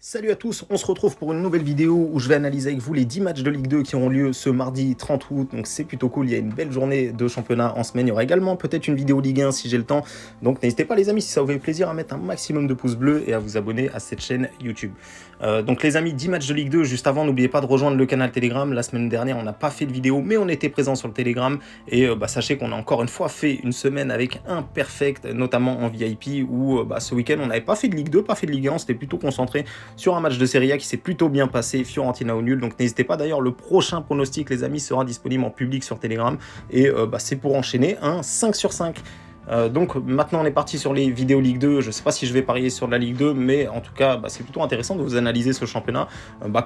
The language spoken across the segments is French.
Salut à tous, on se retrouve pour une nouvelle vidéo où je vais analyser avec vous les 10 matchs de Ligue 2 qui auront lieu ce mardi 30 août, donc c'est plutôt cool, il y a une belle journée de championnat en semaine, il y aura également peut-être une vidéo Ligue 1 si j'ai le temps, donc n'hésitez pas les amis si ça vous fait plaisir à mettre un maximum de pouces bleus et à vous abonner à cette chaîne YouTube. Donc les amis, 10 matchs de Ligue 2, juste avant n'oubliez pas de rejoindre le canal Telegram, la semaine dernière on n'a pas fait de vidéo mais on était présent sur le Telegram et sachez qu'on a encore une fois fait une semaine avec un perfect, notamment en VIP où ce week-end on n'avait pas fait de Ligue 2, pas fait de Ligue 1, on s'était plutôt concentré sur un match de Serie A qui s'est plutôt bien passé, Fiorentina au nul, donc n'hésitez pas d'ailleurs, le prochain pronostic les amis sera disponible en public sur Telegram et c'est pour enchaîner un 5 sur 5. Donc maintenant on est parti sur les vidéos Ligue 2, je ne sais pas si je vais parier sur la Ligue 2, mais en tout cas c'est plutôt intéressant de vous analyser ce championnat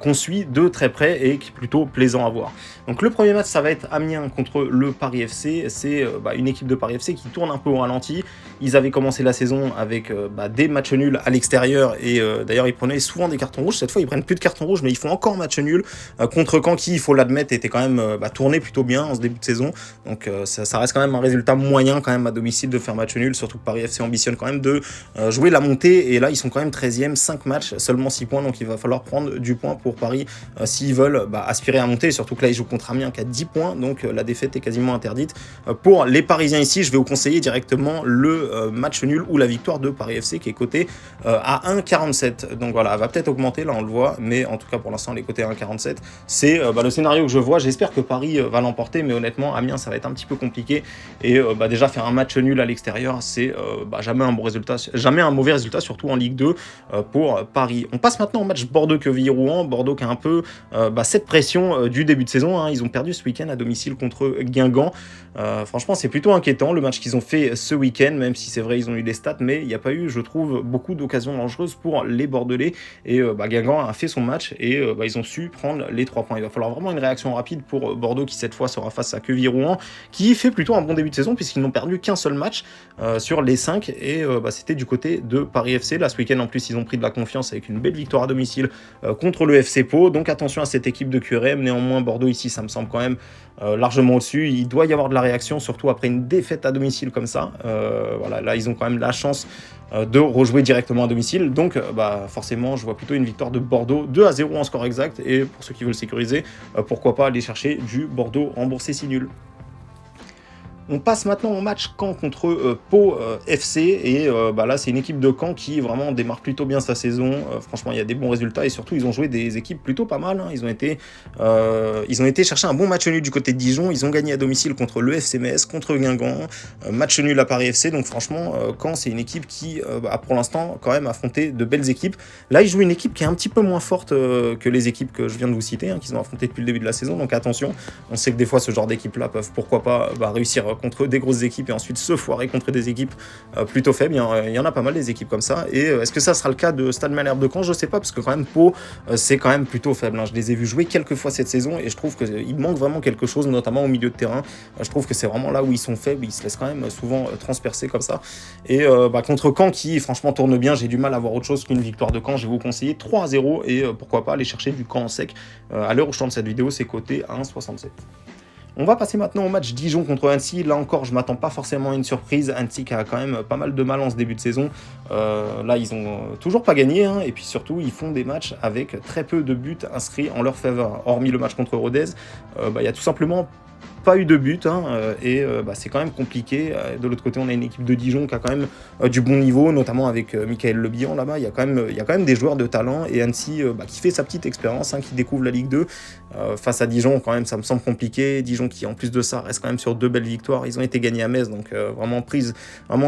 qu'on suit de très près et qui est plutôt plaisant à voir. Donc le premier match ça va être Amiens contre le Paris FC, c'est une équipe de Paris FC qui tourne un peu au ralenti. Ils avaient commencé la saison avec des matchs nuls à l'extérieur et d'ailleurs ils prenaient souvent des cartons rouges, cette fois ils prennent plus de cartons rouges mais ils font encore match nul contre Caen qui, il faut l'admettre, était quand même tourné plutôt bien en ce début de saison, donc ça reste quand même un résultat moyen quand même à domicile de faire match nul, surtout que Paris FC ambitionne quand même de jouer la montée et là ils sont quand même 13e, 5 matchs, seulement 6 points, donc il va falloir prendre du point pour Paris s'ils veulent aspirer à monter, surtout que là ils jouent contre Amiens qui a 10 points, donc la défaite est quasiment interdite. Pour les Parisiens ici, je vais vous conseiller directement le match nul ou la victoire de Paris FC qui est coté à 1,47, donc voilà, elle va peut-être augmenter, là on le voit, mais en tout cas pour l'instant elle est cotée à 1,47, c'est le scénario que je vois. J'espère que Paris va l'emporter, mais honnêtement Amiens ça va être un petit peu compliqué et déjà faire un match nul à l'extérieur c'est jamais un bon résultat, jamais un mauvais résultat, surtout en Ligue 2 pour Paris. On passe maintenant au match Bordeaux-Quevilly-Rouen. Bordeaux qui a un peu cette pression du début de saison, hein. Ils ont perdu ce week-end à domicile contre Guingamp. Franchement c'est plutôt inquiétant le match qu'ils ont fait ce week-end, même si c'est vrai ils ont eu des stats, mais il n'y a pas eu, je trouve, beaucoup d'occasions dangereuses pour les Bordelais et Guingamp a fait son match et ils ont su prendre les 3 points. Il va falloir vraiment une réaction rapide pour Bordeaux qui cette fois sera face à Quevilly-Rouen qui fait plutôt un bon début de saison puisqu'ils n'ont perdu qu'un seul match sur les 5 et c'était du côté de Paris FC. Là ce week-end en plus ils ont pris de la confiance avec une belle victoire à domicile contre le FC Pau, donc attention à cette équipe de QRM. Néanmoins Bordeaux ici ça me semble quand même largement au-dessus, il doit y avoir de la réaction, surtout après une défaite à domicile comme ça. Voilà, là ils ont quand même la chance de rejouer directement à domicile, donc forcément je vois plutôt une victoire de Bordeaux 2-0 en score exact, et pour ceux qui veulent sécuriser, pourquoi pas aller chercher du Bordeaux remboursé si nul. On passe maintenant au match Caen contre Pau FC et là c'est une équipe de Caen qui vraiment démarre plutôt bien sa saison. Franchement il y a des bons résultats et surtout ils ont joué des équipes plutôt pas mal, hein. Ils ont été chercher un bon match nul du côté de Dijon, ils ont gagné à domicile contre le FC Metz, contre Guingamp, match nul à Paris FC, donc franchement Caen c'est une équipe qui a pour l'instant quand même affronté de belles équipes. Là ils jouent une équipe qui est un petit peu moins forte que les équipes que je viens de vous citer, hein, qu'ils ont affronté depuis le début de la saison, donc attention, on sait que des fois ce genre d'équipe là peuvent pourquoi pas réussir contre des grosses équipes et ensuite se foirer contre des équipes plutôt faibles. Il y en a pas mal des équipes comme ça, et est-ce que ça sera le cas de Stade Malherbe de Caen? Je sais pas, parce que quand même Pau c'est quand même plutôt faible, hein. Je les ai vus jouer quelques fois cette saison et je trouve qu'il manque vraiment quelque chose, notamment au milieu de terrain. Je trouve que c'est vraiment là où ils sont faibles, ils se laissent quand même souvent transpercer comme ça, et contre Caen qui franchement tourne bien, j'ai du mal à voir autre chose qu'une victoire de Caen. Je vais vous conseiller 3-0 et pourquoi pas aller chercher du Caen en sec. À l'heure où je tourne cette vidéo c'est coté à 1,67. On va passer maintenant au match Dijon contre Annecy. Là encore, je m'attends pas forcément à une surprise. Annecy qui a quand même pas mal de mal en ce début de saison. Là, ils ont toujours pas gagné, hein. Et puis surtout, ils font des matchs avec très peu de buts inscrits en leur faveur. Hormis le match contre Rodez, il y a tout simplement pas eu de but, hein, et c'est quand même compliqué. De l'autre côté on a une équipe de Dijon qui a quand même du bon niveau, notamment avec Michael Le Bihan là-bas. Il y a quand même des joueurs de talent, et Annecy qui fait sa petite expérience, hein, qui découvre la Ligue 2 face à Dijon. Quand même ça me semble compliqué. Dijon qui en plus de ça reste quand même sur 2 belles victoires, ils ont été gagnés à Metz, donc vraiment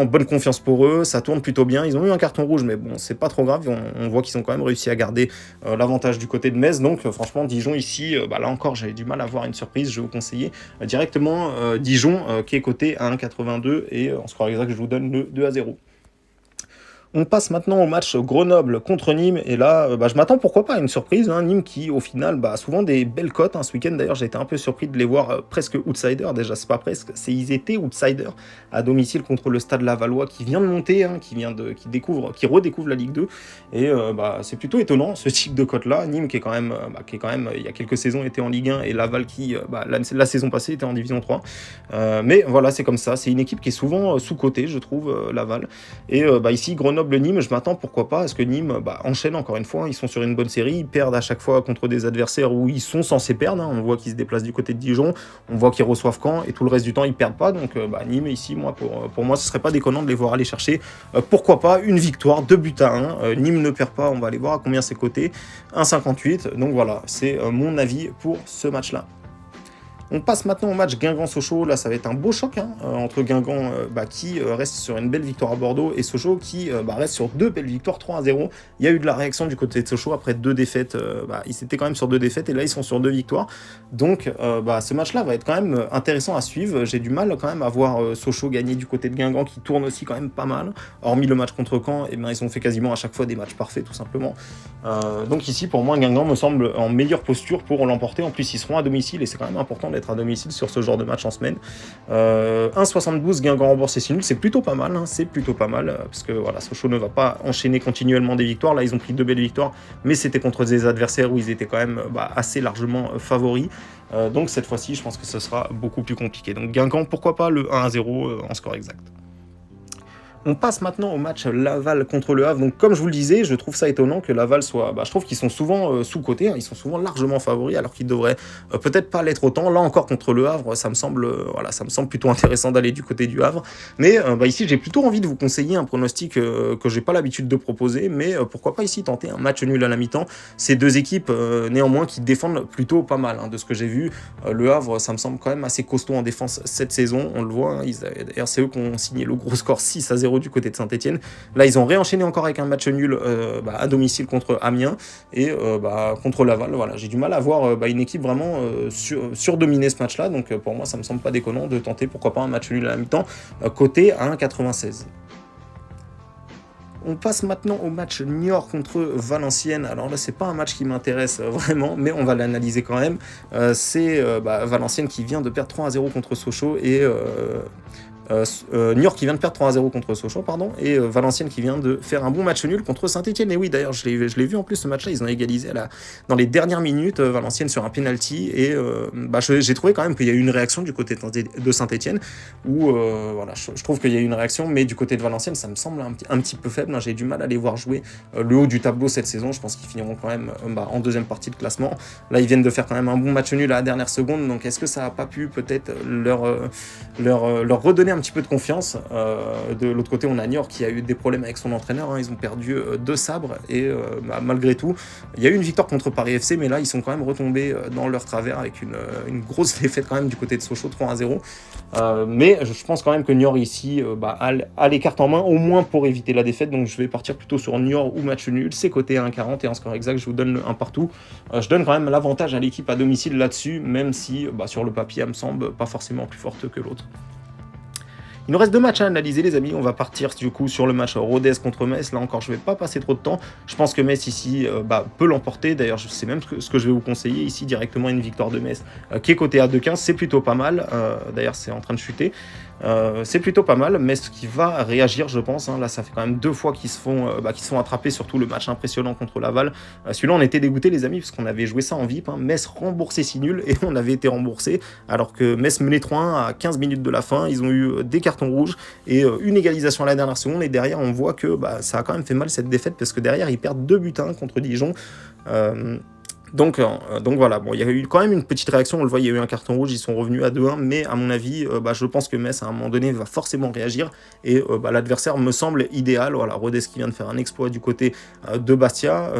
bonne confiance pour eux, ça tourne plutôt bien. Ils ont eu un carton rouge mais bon c'est pas trop grave, on voit qu'ils ont quand même réussi à garder l'avantage du côté de Metz, donc franchement Dijon ici, là encore j'ai du mal à voir une surprise. Je vais vous conseiller directement Dijon qui est coté à 1,82 et en score exact je vous donne le 2-0. On passe maintenant au match Grenoble contre Nîmes, et là je m'attends pourquoi pas à une surprise, hein. Nîmes qui au final a souvent des belles cotes, hein. Ce week-end d'ailleurs j'ai été un peu surpris de les voir presque outsiders, déjà c'est pas presque, ils étaient outsiders à domicile contre le Stade Lavallois qui vient de monter, hein, qui redécouvre la Ligue 2, et c'est plutôt étonnant ce type de cote là. Nîmes qui est quand même il y a quelques saisons était en Ligue 1, et Laval qui la saison passée était en Division 3, mais voilà c'est comme ça, c'est une équipe qui est souvent sous-cotée je trouve, Laval, et ici Grenoble Grenoble Nîmes, je m'attends pourquoi pas à ce que Nîmes enchaîne encore une fois, ils sont sur une bonne série, ils perdent à chaque fois contre des adversaires où ils sont censés perdre, hein. On voit qu'ils se déplacent du côté de Dijon, on voit qu'ils reçoivent Caen et tout le reste du temps ils perdent pas, donc Nîmes ici, moi pour moi ce serait pas déconnant de les voir aller chercher, pourquoi pas une victoire, 2-1, Nîmes ne perd pas, on va aller voir à combien c'est coté, 1,58, donc voilà, c'est mon avis pour ce match-là. On passe maintenant au match Guingamp-Sochaux. Là, ça va être un beau choc entre Guingamp qui reste sur une belle victoire à Bordeaux et Sochaux qui reste sur 2 belles victoires, 3-0. Il y a eu de la réaction du côté de Sochaux après 2 défaites. Ils étaient quand même sur 2 défaites et là, ils sont sur 2 victoires. Donc, ce match-là va être quand même intéressant à suivre. J'ai du mal quand même à voir Sochaux gagner du côté de Guingamp qui tourne aussi quand même pas mal. Hormis le match contre Caen, ils ont fait quasiment à chaque fois des matchs parfaits, tout simplement. Donc ici, pour moi, Guingamp me semble en meilleure posture pour l'emporter. En plus, ils seront à domicile et c'est quand même important d'être à domicile sur ce genre de match en semaine. 1,72 Guingamp remboursé si nul, c'est plutôt pas mal, c'est plutôt pas mal, parce que voilà, Sochaux ne va pas enchaîner continuellement des victoires. Là, ils ont pris 2 belles victoires, mais c'était contre des adversaires où ils étaient quand même assez largement favoris. Donc cette fois-ci, je pense que ce sera beaucoup plus compliqué. Donc Guingamp, pourquoi pas le 1-0 en score exact. On passe maintenant au match Laval contre Le Havre. Donc, comme je vous le disais, je trouve ça étonnant que Laval soit... je trouve qu'ils sont souvent sous-cotés, ils sont souvent largement favoris, alors qu'ils devraient peut-être pas l'être autant. Là encore, contre Le Havre, ça me semble plutôt intéressant d'aller du côté du Havre. Mais ici, j'ai plutôt envie de vous conseiller un pronostic que j'ai pas l'habitude de proposer, mais pourquoi pas ici tenter un match nul à la mi-temps. Ces deux équipes, néanmoins, qui défendent plutôt pas mal, de ce que j'ai vu. Le Havre, ça me semble quand même assez costaud en défense cette saison, on le voit. D'ailleurs, c'est eux qui ont signé le gros score 6-0 du côté de Saint-Etienne. Là, ils ont réenchaîné encore avec un match nul à domicile contre Amiens et contre Laval. Voilà, j'ai du mal à voir une équipe vraiment surdominer ce match-là. Donc, pour moi, ça me semble pas déconnant de tenter, pourquoi pas, un match nul à la mi-temps, coté à 1,96. On passe maintenant au match Niort contre Valenciennes. Alors là, c'est pas un match qui m'intéresse vraiment, mais on va l'analyser quand même. C'est Valenciennes qui vient de perdre 3-0 contre Sochaux et... Niort qui vient de perdre 3-0 contre Sochaux, et Valenciennes qui vient de faire un bon match nul contre Saint-Etienne. Et oui, d'ailleurs, je l'ai vu en plus ce match-là, ils ont égalisé dans les dernières minutes, Valenciennes sur un penalty, et j'ai trouvé quand même qu'il y a eu une réaction du côté de Saint-Etienne, où je trouve qu'il y a eu une réaction, mais du côté de Valenciennes, ça me semble un petit peu faible. J'ai du mal à les voir jouer le haut du tableau cette saison. Je pense qu'ils finiront quand même en deuxième partie de classement. Là, ils viennent de faire quand même un bon match nul à la dernière seconde, donc est-ce que ça n'a pas pu peut-être leur redonner un petit peu de confiance. De l'autre côté, on a Niort qui a eu des problèmes avec son entraîneur, ils ont perdu 2 sabres et malgré tout, il y a eu une victoire contre Paris FC, mais là ils sont quand même retombés dans leur travers avec une grosse défaite quand même du côté de Sochaux, 3-0. Mais je pense quand même que Niort ici a les cartes en main, au moins pour éviter la défaite, donc je vais partir plutôt sur Niort ou match nul. C'est coté à 1,40 et en score exact, je vous donne le 1 partout. Je donne quand même l'avantage à l'équipe à domicile là-dessus, même si sur le papier elle me semble pas forcément plus forte que l'autre. Il nous reste 2 matchs à analyser, les amis. On va partir du coup sur le match Rodez contre Metz. Là encore, je ne vais pas passer trop de temps. Je pense que Metz ici peut l'emporter. D'ailleurs, c'est même ce que je vais vous conseiller ici directement, une victoire de Metz qui est cotée à 2,15. C'est plutôt pas mal. D'ailleurs, c'est en train de chuter. C'est plutôt pas mal. Metz qui va réagir, je pense. Là, ça fait quand même 2 fois qu'ils se font attraper, surtout le match impressionnant contre Laval. Celui-là, on était dégoûtés, les amis, parce qu'on avait joué ça en VIP. Metz remboursé si nul et on avait été remboursé. Alors que Metz menait 3-1 à 15 minutes de la fin. Ils ont eu des cartons rouges et une égalisation à la dernière seconde. Et derrière, on voit que ça a quand même fait mal cette défaite parce que derrière, ils perdent 2-1 contre Dijon. Donc voilà, il y a eu quand même une petite réaction, on le voit, il y a eu un carton rouge, ils sont revenus à 2-1, mais à mon avis, je pense que Metz, à un moment donné, va forcément réagir, et l'adversaire me semble idéal. Voilà, Rodez qui vient de faire un exploit du côté de Bastia,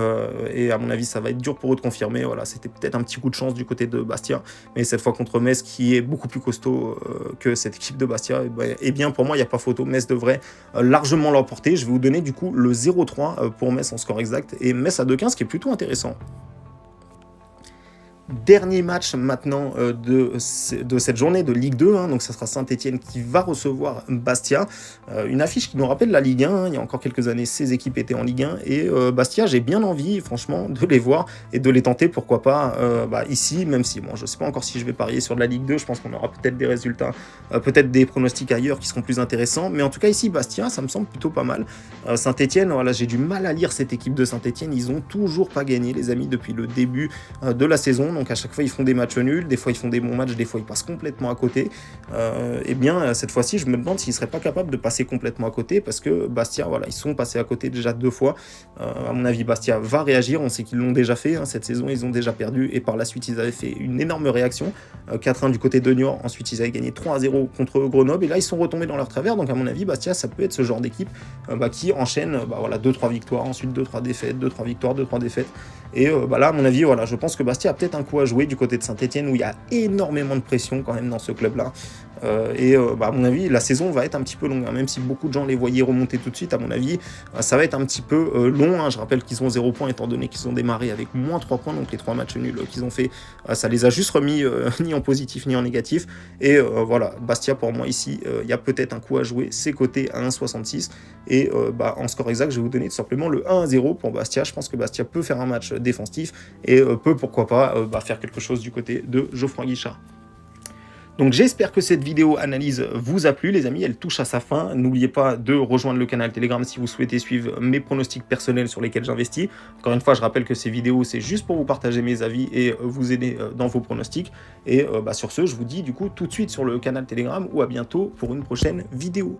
et à mon avis, ça va être dur pour eux de confirmer. Voilà, c'était peut-être un petit coup de chance du côté de Bastia, mais cette fois contre Metz, qui est beaucoup plus costaud que cette équipe de Bastia, et bien pour moi, il n'y a pas photo, Metz devrait largement l'emporter. Je vais vous donner du coup le 0-3 pour Metz en score exact, et Metz à 2,15, qui est plutôt intéressant. Dernier match maintenant de cette journée de Ligue 2, donc ça sera Saint-Etienne qui va recevoir Bastia, une affiche qui nous rappelle la Ligue 1, il y a encore quelques années ces équipes étaient en Ligue 1, et Bastia, j'ai bien envie franchement de les voir et de les tenter, pourquoi pas ici, même si je ne sais pas encore si je vais parier sur de la Ligue 2, je pense qu'on aura peut-être des résultats, peut-être des pronostics ailleurs qui seront plus intéressants, mais en tout cas ici Bastia, ça me semble plutôt pas mal. Saint-Etienne, voilà, j'ai du mal à lire cette équipe de Saint-Etienne, ils ont toujours pas gagné les amis depuis le début de la saison. donc à chaque fois ils font des matchs nuls, des fois ils font des bons matchs, des fois ils passent complètement à côté. Et bien cette fois-ci je me demande s'ils seraient pas capables de passer complètement à côté, parce que Bastia, voilà, ils sont passés à côté déjà 2 fois. À mon avis Bastia va réagir, on sait qu'ils l'ont déjà fait, hein, cette saison ils ont déjà perdu, et par la suite ils avaient fait une énorme réaction, 4-1 du côté de Niort, ensuite ils avaient gagné 3-0 contre Grenoble, et là ils sont retombés dans leur travers, donc à mon avis Bastia ça peut être ce genre d'équipe qui enchaîne voilà, 2-3 victoires, ensuite 2-3 défaites, 2-3 victoires, 2-3 défaites, et là à mon avis voilà, je pense que Bastia a peut-être un coup à jouer du côté de Saint-Etienne, où il y a énormément de pression quand même dans ce club là, à mon avis la saison va être un petit peu longue, hein, même si beaucoup de gens les voyaient remonter tout de suite, à mon avis ça va être un petit peu long, hein. Je rappelle qu'ils ont 0 points étant donné qu'ils ont démarré avec moins 3 points, donc les 3 matchs nuls qu'ils ont fait, ça les a juste remis ni en positif ni en négatif, et voilà, Bastia pour moi ici, il y a peut-être un coup à jouer, c'est coté à 1,66, et en score exact je vais vous donner tout simplement le 1-0 pour Bastia. Je pense que Bastia peut faire un match défensif, et peut pourquoi pas faire quelque chose du côté de Geoffroy Guichard. Donc j'espère que cette vidéo analyse vous a plu les amis, elle touche à sa fin. N'oubliez pas de rejoindre le canal Telegram si vous souhaitez suivre mes pronostics personnels sur lesquels j'investis. Encore une fois, je rappelle que ces vidéos, c'est juste pour vous partager mes avis et vous aider dans vos pronostics. Et sur ce, je vous dis du coup tout de suite sur le canal Telegram, ou à bientôt pour une prochaine vidéo.